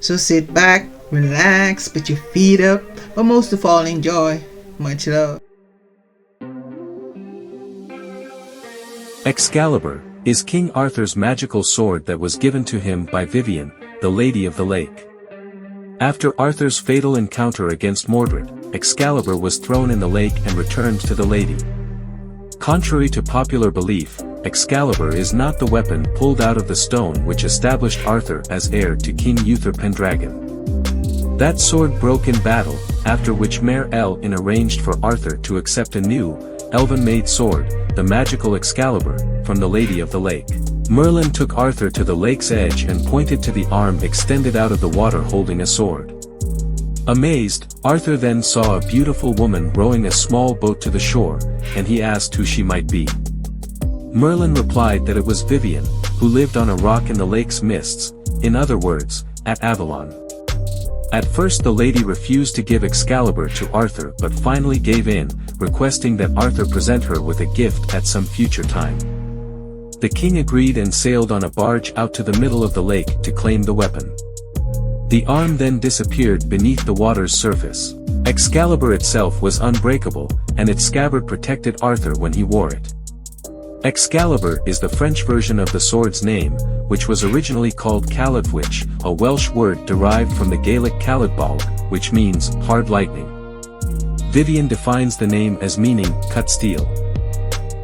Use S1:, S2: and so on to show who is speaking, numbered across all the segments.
S1: So sit back, relax, put your feet up, but most of all enjoy. Much love.
S2: Excalibur is King Arthur's magical sword that was given to him by Vivian, the Lady of the Lake. After Arthur's fatal encounter against Mordred, Excalibur was thrown in the lake and returned to the lady. Contrary to popular belief, Excalibur is not the weapon pulled out of the stone which established Arthur as heir to King Uther Pendragon. That sword broke in battle, after which Mer Elin arranged for Arthur to accept a new, elven-made sword, the magical Excalibur, from the Lady of the Lake. Merlin took Arthur to the lake's edge and pointed to the arm extended out of the water holding a sword. Amazed, Arthur then saw a beautiful woman rowing a small boat to the shore, and he asked who she might be. Merlin replied that it was Vivian, who lived on a rock in the lake's mists, in other words, at Avalon. At first the lady refused to give Excalibur to Arthur but finally gave in, requesting that Arthur present her with a gift at some future time. The king agreed and sailed on a barge out to the middle of the lake to claim the weapon. The arm then disappeared beneath the water's surface. Excalibur itself was unbreakable, and its scabbard protected Arthur when he wore it. Excalibur is the French version of the sword's name, which was originally called Caladwich, a Welsh word derived from the Gaelic Caladbalg, which means hard lightning. Vivian defines the name as meaning cut steel.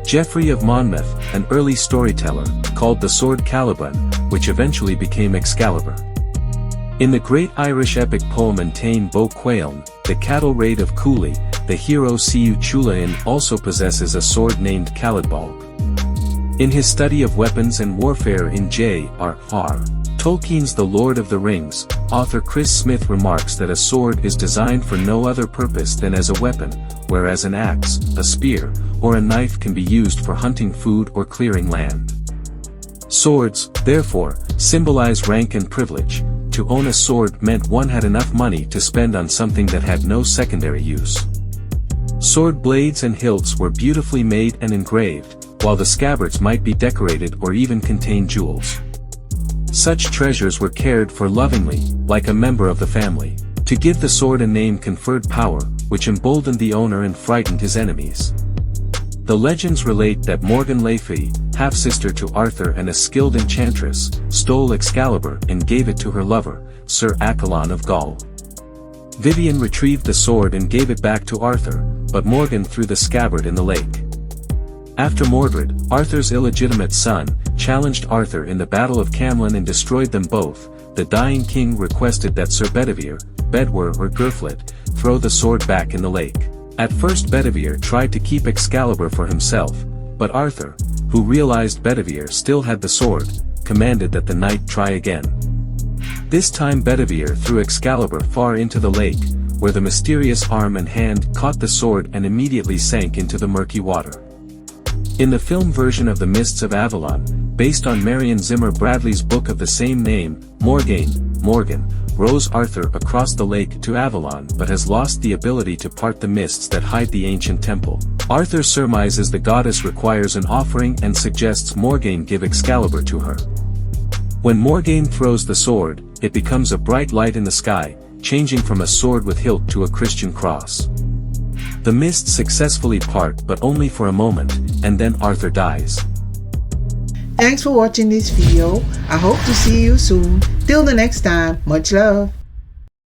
S2: Geoffrey of Monmouth, an early storyteller, called the sword Caliban, which eventually became Excalibur. In the great Irish epic poem Antain Bo Quailn, the cattle raid of Cooley, the hero Siu Chulainn also possesses a sword named Caladbalg. In his study of weapons and warfare in J.R.R. Tolkien's The Lord of the Rings, author Chris Smith remarks that a sword is designed for no other purpose than as a weapon, whereas an axe, a spear, or a knife can be used for hunting food or clearing land. Swords, therefore, symbolize rank and privilege. To own a sword meant one had enough money to spend on something that had no secondary use. Sword blades and hilts were beautifully made and engraved, while the scabbards might be decorated or even contain jewels. Such treasures were cared for lovingly, like a member of the family. To give the sword a name conferred power, which emboldened the owner and frightened his enemies. The legends relate that Morgan Le Fay, half-sister to Arthur and a skilled enchantress, stole Excalibur and gave it to her lover, Sir Accolon of Gaul. Vivian retrieved the sword and gave it back to Arthur, but Morgan threw the scabbard in the lake. After Mordred, Arthur's illegitimate son, challenged Arthur in the Battle of Camlan and destroyed them both, the dying king requested that Sir Bedivere, Bedwyr or Gurflet, throw the sword back in the lake. At first Bedivere tried to keep Excalibur for himself, but Arthur, who realized Bedivere still had the sword, commanded that the knight try again. This time Bedivere threw Excalibur far into the lake, where the mysterious arm and hand caught the sword and immediately sank into the murky water. In the film version of The Mists of Avalon, based on Marion Zimmer Bradley's book of the same name, Morgan, rows Arthur across the lake to Avalon but has lost the ability to part the mists that hide the ancient temple. Arthur surmises the goddess requires an offering and suggests Morgaine give Excalibur to her. When Morgaine throws the sword, it becomes a bright light in the sky, changing from a sword with hilt to a Christian cross. The mists successfully part but only for a moment, and then Arthur dies.
S1: Thanks for watching this video. I hope to see you soon. Till the next time, much love.